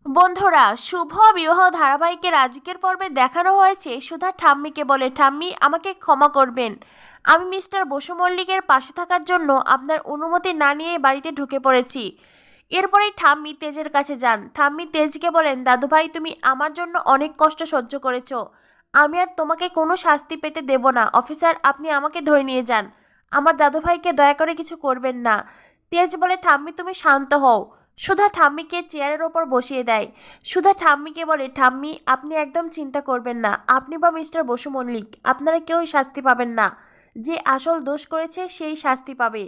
বন্ধুরা, শুভ বিবাহ ধারাবাহিকের আজকের পর্বে দেখানো হয়েছে সুধা ঠাম্মিকে বলে, ঠাম্মি আমাকে ক্ষমা করবেন, আমি মিস্টার বসু মল্লিকের পাশে থাকার জন্য আপনার অনুমতি না নিয়ে বাড়িতে ঢুকে পড়েছি। এরপরেই ঠাম্মি তেজের কাছে যান। ঠাম্মি তেজকে বলেন, দাদুভাই তুমি আমার জন্য অনেক কষ্ট সহ্য করেছো, আমি আর তোমাকে কোনো শাস্তি পেতে দেব না। অফিসার, আপনি আমাকে ধরে নিয়ে যান, আমার দাদুভাইকে দয়া করে কিছু করবেন না। তেজ বলে, ঠাম্মি তুমি শান্ত হও। সুধা ঠাম্মিকে চেয়ারের ওপর বসিয়ে দেয়। সুধা ঠাম্মিকে বলে, ঠাম্মি আপনি একদম চিন্তা করবেন না, আপনি বা মিস্টার বসু মল্লিক আপনারা কেউই শাস্তি পাবেন না, যে আসল দোষ করেছে সেই শাস্তি পাবে।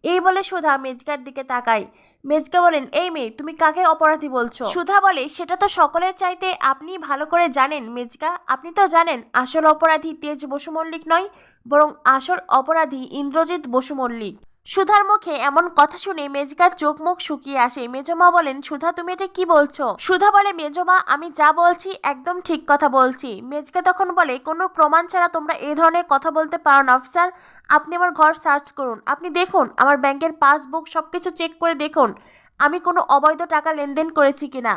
এই বলে সুধা মেজকার দিকে তাকায়। মেজকা বলেন, এই মেয়ে তুমি কাকে অপরাধী বলছো? সুধা বলে, সেটা তো সকলের চাইতে আপনি ভালো করে জানেন মেজকা, আপনি তো জানেন আসল অপরাধী তেজ বসু মল্লিক নয়, বরং আসল অপরাধী ইন্দ্রজিৎ বসু মল্লিক। সুধার মুখে এমন কথা শুনে মেজকার চোখ মুখ শুকিয়ে আসে। মেজমা বলেন, সুধা তুমি এটা কি বলছো? সুধা বলে, মেজমা আমি যা বলছি একদম ঠিক কথা বলছি। মেজকা তখন বলে, কোনো প্রমাণ ছাড়া তোমরা এই ধরনের কথা বলতে পারো না অফিসার। আপনি আমার ঘর সার্চ করুন, আপনি দেখুন আমার ব্যাংকের পাসবুক সবকিছু চেক করে দেখুন আমি কোনো অবৈধ টাকা লেনদেন করেছি কিনা।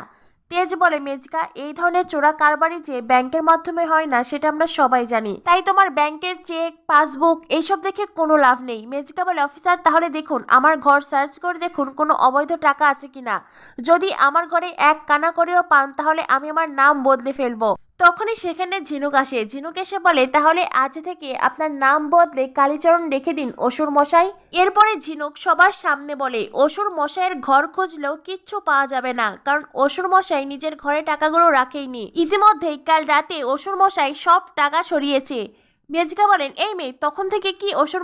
তেজ বলে, মেজকা এই ধরনের চোরা কারবারি যে ব্যাংকের মাধ্যমে হয় না সেটা আমরা সবাই জানি, তাই তোমার ব্যাংকের চেক পাসবুক এইসব দেখে কোনো লাভ নেই। মেজকা বলে, অফিসার তাহলে দেখুন আমার ঘর সার্চ করে দেখুন কোনো অবৈধ টাকা আছে কিনা, যদি আমার ঘরে এক কানা করেও পান তাহলে আমি আমার নাম বদলে ফেলবো। তখনই সেখানে ঝিনুক আসে। ঝিনুক এসে বলে, তাহলে আজ থেকে আপনার নাম বদলে কালীচরণ রেখে দিন অসুর মশাই। এরপরে ঝিনুক সবার সামনে বলে, অসুর মশাইয়ের ঘর খুঁজলেও কিচ্ছু পাওয়া যাবে না, কারণ অসুর মশাই নিজের ঘরে টাকাগুলো রাখেইনি। ইতিমধ্যেই কাল রাতে অসুর মশাই সব টাকা সরিয়েছে। মেজকা বলেন, এই মেয়ে তখন থেকে কি অসুর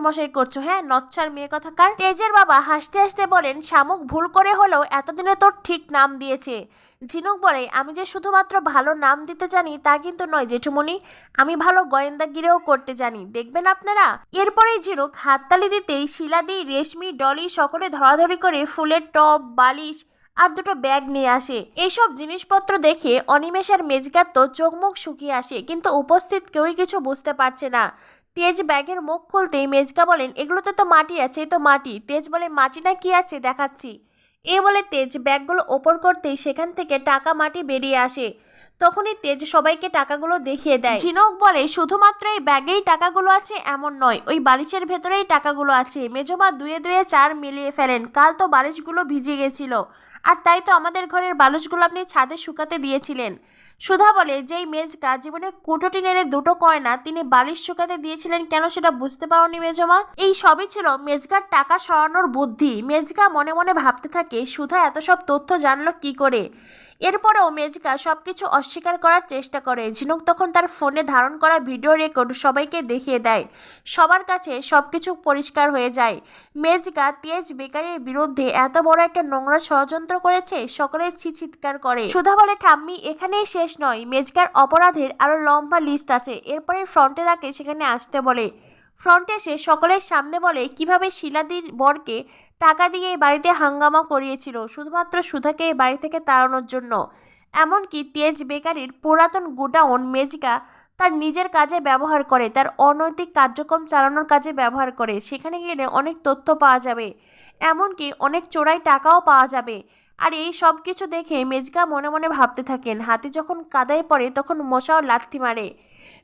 মশাই করছো? হ্যাঁ নচ্ছার মেয়ে কথাকার। তেজের বাবা হাসতে হাসতে বলেন, শামুক ভুল করে হলেও এতদিনে তোর ঠিক নাম দিয়েছে। ঝিনুক বলে, আমি যে শুধুমাত্র ভালো নাম দিতে জানি তা কিন্তু নয় জেঠুমনি, আমি ভালো গোয়েন্দাগিরিও করতে জানি, দেখবেন আপনারা। এরপরেই ঝিনুক হাততালি দিতেই শিলাদি, রেশমি, ডলি সকলে ধরাধরি করে ফুলের টব, বালিশ আর দুটো ব্যাগ নিয়ে আসে। এইসব জিনিসপত্র দেখে অনিমেষ আর মেজকার তো চোখ মুখ শুকিয়ে আসে, কিন্তু উপস্থিত কেউই কিছু বুঝতে পারছে না। তেজ ব্যাগের মুখ খুলতেই মেজকা বলেন, এগুলোতে তো মাটি আছে, তো মাটি। তেজ বলে, মাটি না কি আছে দেখাচ্ছি। এ বলে তেজ ব্যাগগুলো ওপর করতেই সেখান থেকে টাকা মাটি বেরিয়ে আসে। তখনই তেজ সবাইকে টাকাগুলো দেখিয়ে দেয়। ঝিনুক বলে, শুধুমাত্র এই ব্যাগেই টাকাগুলো আছে এমন নয়, ওই বালিশের ভেতরেই টাকাগুলো আছে। মেজমা দুয়ে দুয়ে চার মিলিয়ে ফেলেন, কাল তো বালিশগুলো ভিজে গেছিল, আর তাই তো আমাদের ঘরের বালিশগুলো আপনি ছাদে শুকাতে দিয়েছিলেন। সুধা বলে, যেই মেজকা জীবনে কুটোটি নেড়ে দুটো কয়না তিনি বালিশ শুকাতে দিয়েছিলেন কেন সেটা বুঝতে পারোনি মেজমা? এই সবই ছিল মেজকার টাকা সরানোর বুদ্ধি। মেজকা মনে মনে ভাবতে থাকে, সুধা এত সব তথ্য জানলো কি করে। এরপরেও মেজকা সবকিছু অস্বীকার করার চেষ্টা করে। ঝিনুক তখন তার ফোনে ধারণ করা ভিডিও রেকর্ড সবাইকে দেখিয়ে দেয়। সবার কাছে সবকিছু পরিষ্কার হয়ে যায়। মেজকা তেজ বেকারির বিরুদ্ধে এত বড় একটা নোংরা ষড়যন্ত্র করেছে, সকলে চিৎকার করে। সুধা বলে, ঠাম্মি এখানেই শেষ নয়, মেজকার অপরাধের আরো লম্বা লিস্ট আছে। এরপরে ফ্রন্টে তাকে সেখানে আসতে বলে। ফ্রন্টে এসে সকলের সামনে বলে কিভাবে শিলাদির বরকে টাকা দিয়ে এই বাড়িতে হাঙ্গামা করিয়েছিল শুধুমাত্র সুধাকে এই বাড়ি থেকে তাড়ানোর জন্য। এমনকি তেজ বেকারির পুরাতন গোডাউন মেজকা তার নিজের কাজে ব্যবহার করে, তার অনৈতিক কার্যক্রম চালানোর কাজে ব্যবহার করে। সেখানে গেলে অনেক তথ্য পাওয়া যাবে, এমনকি অনেক চোরাই টাকাও পাওয়া যাবে। আর এই সব কিছু দেখে মেজকা মনে মনে ভাবতে থাকেন, হাতি যখন কাদায় পড়ে তখন মশাও লাথি মারে।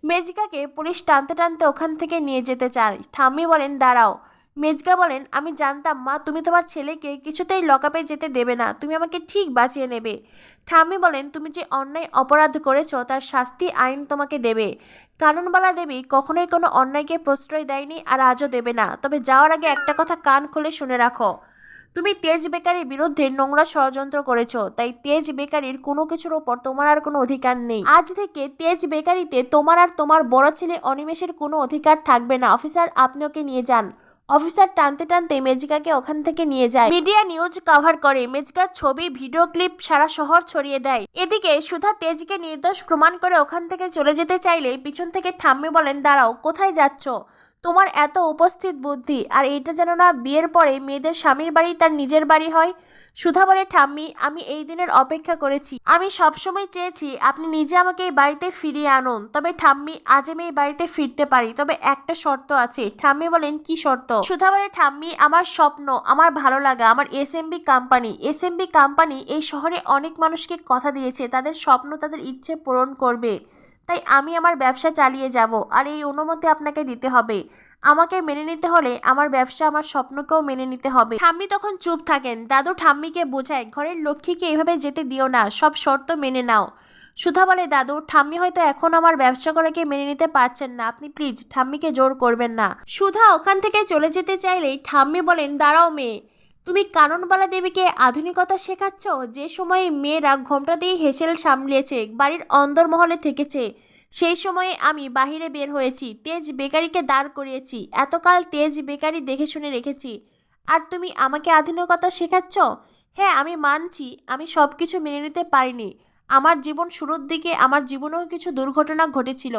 মেজকাকে পুলিশ টানতে টানতে ওখান থেকে নিয়ে যেতে চায়। ঠাম্মি বলেন, দাঁড়াও। মেজকা বলেন, আমি জানতাম মা তুমি তোমার ছেলেকে কিছুতেই লকআপে যেতে দেবে না, তুমি আমাকে ঠিক বাঁচিয়ে নেবে। ঠাম্মি বলেন, তুমি যে অন্যায় অপরাধ করেছো তার শাস্তি আইন তোমাকে দেবে। কানুনবালা দেবী কখনোই কোনো অন্যায়কে প্রশ্রয় দেয়নি, আর আজও দেবে না। তবে যাওয়ার আগে একটা কথা কান খুলে শুনে রাখো, তুমি তেজ বেকারির বিরুদ্ধে নোংরা ষড়যন্ত্র করেছো, তাই তেজ বেকারির কোনো কিছুর ওপর তোমার আর কোনো অধিকার নেই। আজ থেকে তেজ বেকারিতে তোমার আর তোমার বড় ছেলে অনিমেষের কোনো অধিকার থাকবে না। অফিসার আপনি ওকে নিয়ে যান। অফিসার টানতে টানতে মেজকাকে ওখান থেকে নিয়ে যায়। মিডিয়া নিউজ কভার করে, মেজকার ছবি ভিডিও ক্লিপ সারা শহর ছড়িয়ে দেয়। এদিকে সুধা তেজকে নির্দোষ প্রমাণ করে ওখান থেকে চলে যেতে চাইলে পিছন থেকে ঠাম্মি বলেন, দাঁড়াও, কোথায় যাচ্ছ? তোমার এত উপস্থিত বুদ্ধি, আর এটা যেন না বিয়ের পরে মেয়েদের স্বামীর বাড়ি তার নিজের বাড়ি হয়। সুধা বলে, ঠাম্মি আমি এই দিনের অপেক্ষা করেছি, আমি সবসময় চেয়েছি আপনি নিজে আমাকে এই বাড়িতে ফিরিয়ে আনুন। তবে ঠাম্মি আজ আমি এই বাড়িতে ফিরতে পারি, তবে একটা শর্ত আছে। ঠাম্মি বলেন, কি শর্ত? সুধা বলে, ঠাম্মি আমার স্বপ্ন, আমার ভালো লাগা, আমার এসএমবি কোম্পানি। এসএমবি কোম্পানি এই শহরে অনেক মানুষকে কথা দিয়েছে তাদের স্বপ্ন তাদের ইচ্ছে পূরণ করবে, তাই আমি আমার ব্যবসা চালিয়ে যাব, আর এই অনুমতি আপনাকে দিতে হবে। আমাকে মেনে নিতে হলে আমার ব্যবসা আমার স্বপ্নকেও মেনে নিতে হবে। ঠাম্মি তখন চুপ থাকেন। দাদু ঠাম্মিকে বোঝায়, ঘরের লক্ষ্মীকে এভাবে যেতে দিও না, সব শর্ত মেনে নাও। সুধা বলে, দাদু ঠাম্মি হয়তো এখন আমার ব্যবসা করাকে মেনে নিতে পারছেন না, আপনি প্লিজ ঠাম্মিকে জোর করবেন না। সুধা ওখান থেকে চলে যেতে চাইলেই ঠাম্মি বলেন, দাঁড়াও মেয়ে, তুমি কাননবালা দেবীকে আধুনিকতা শেখাচ্ছ? যে সময়ে মেয়েরা ঘোমটা দিয়ে হেসেল সামলিয়েছে, বাড়ির অন্দরমহলে থেকেছে, সেই সময়ে আমি বাহিরে বের হয়েছি, তেজ বেকারিকে দাঁড় করিয়েছি, এতকাল তেজ বেকারি দেখে শুনে রেখেছি, আর তুমি আমাকে আধুনিকতা শেখাচ্ছ? হ্যাঁ আমি মানছি আমি সব কিছু মেনে নিতে পারিনি, আমার জীবন শুরুর দিকে আমার জীবনেও কিছু দুর্ঘটনা ঘটেছিল,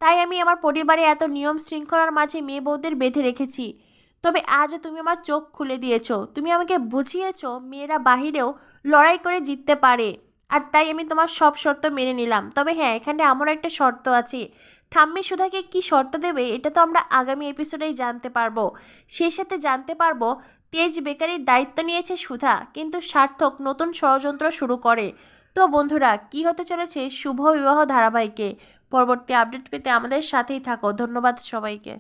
তাই আমি আমার পরিবারে এত নিয়ম শৃঙ্খলার মাঝে মেয়ে বউদের বেঁধে রেখেছি। তবে আজ তুমি আমার চোখ খুলে দিয়েছো, তুমি আমাকে বুঝিয়েছো মেয়েরা বাহিরেও লড়াই করে জিততে পারে, আর তাই আমি তোমার সব শর্ত মেনে নিলাম। তবে হ্যাঁ, এখানে আমার একটা শর্ত আছে। ঠাম্মি সুধাকে কি শর্ত দেবে এটা তো আমরা আগামী এপিসোডেই জানতে পারবো। সেই সাথে জানতে পারবো তেজ বেকারির দায়িত্ব নিয়েছে সুধা, কিন্তু সার্থক নতুন ষড়যন্ত্র শুরু করে। তো বন্ধুরা, কি হতে চলেছে শুভ বিবাহ ধারাবাহিকে? পরবর্তী আপডেট পেতে আমাদের সাথেই থাকো। ধন্যবাদ সবাইকে।